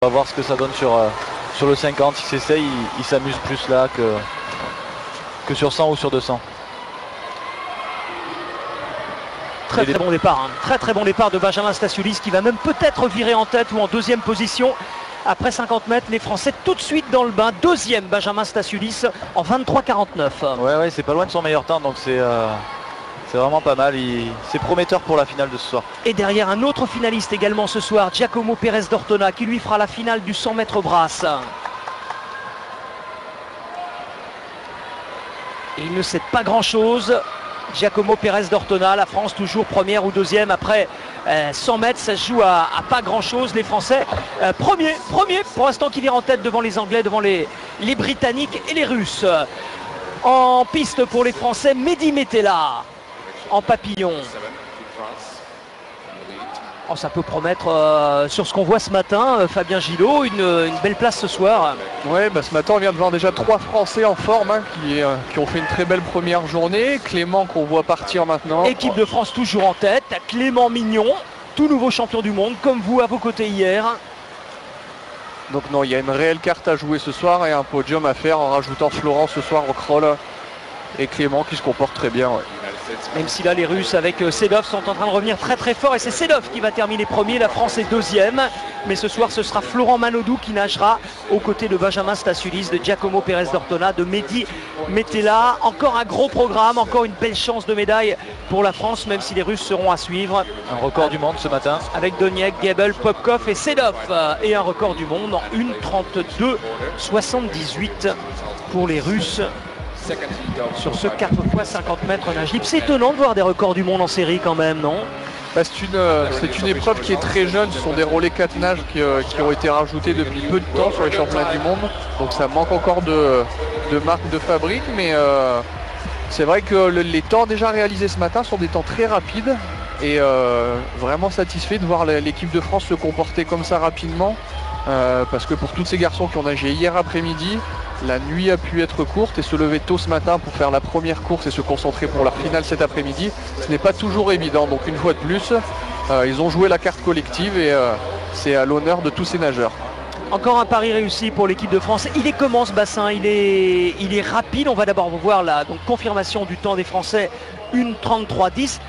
On va voir ce que ça donne sur le 50. Si c'est ça, il s'amuse plus là que sur 100 ou sur 200. Très bon départ, hein. Très bon départ de Benjamin Stasioulis qui va même peut-être virer en tête ou en deuxième position. Après 50 mètres, les Français tout de suite dans le bain. Deuxième Benjamin Stasioulis en 23,49. Ouais, c'est pas loin de son meilleur temps, donc c'est vraiment pas mal. C'est prometteur pour la finale de ce soir. Et derrière un autre finaliste également ce soir, Giacomo Pérez d'Ortona, qui lui fera la finale du 100 mètres brasse. Et il ne cède pas grand-chose. Giacomo Pérez d'Ortona, la France toujours première ou deuxième après 100 mètres, ça se joue à pas grand-chose. Les Français premier pour l'instant qui vire en tête devant les Anglais, devant les Britanniques et les Russes. En piste pour les Français, Mehdi Metella en papillon. Oh, ça peut promettre sur ce qu'on voit ce matin, Fabien Gillot, une belle place ce soir. Ouais, ce matin on vient de voir déjà 3 Français en forme hein, qui ont fait une très belle première journée. Clément qu'on voit partir maintenant. Équipe de France toujours en tête, Clément Mignon, tout nouveau champion du monde, comme vous à vos côtés hier. Donc non, il y a une réelle carte à jouer ce soir et un podium à faire en rajoutant Florent ce soir au crawl et Clément qui se comporte très bien. Ouais. Même si là les Russes avec Sedov sont en train de revenir très fort et c'est Sedov qui va terminer premier, la France est deuxième. Mais ce soir ce sera Florent Manodou qui nagera aux côtés de Benjamin Stasioulis, de Giacomo Pérez d'Ortona, de Mehdi Metella. Encore un gros programme, encore une belle chance de médaille pour la France, même si les Russes seront à suivre. Un record du monde ce matin. Avec Doniek, Gebel, Popkov et Sedov. Et un record du monde en 1:32,78 pour les Russes. Sur ce 4x50 mètres nage libre. C'est étonnant de voir des records du monde en série quand même, non? C'est une épreuve qui est très jeune. Ce sont des relais 4 nages qui ont été rajoutés depuis peu de temps sur les championnats du monde. Donc ça manque encore de marque de fabrique. Mais c'est vrai que les temps déjà réalisés ce matin sont des temps très rapides. Et vraiment satisfait de voir l'équipe de France se comporter comme ça rapidement. Parce que pour tous ces garçons qui ont nagé hier après-midi, la nuit a pu être courte et se lever tôt ce matin pour faire la première course et se concentrer pour leur finale cet après-midi, ce n'est pas toujours évident. Donc une fois de plus, ils ont joué la carte collective et c'est à l'honneur de tous ces nageurs. Encore un pari réussi pour l'équipe de France. Il est comment ce bassin? Il est rapide. On va d'abord voir la confirmation du temps des Français, 1:33,10.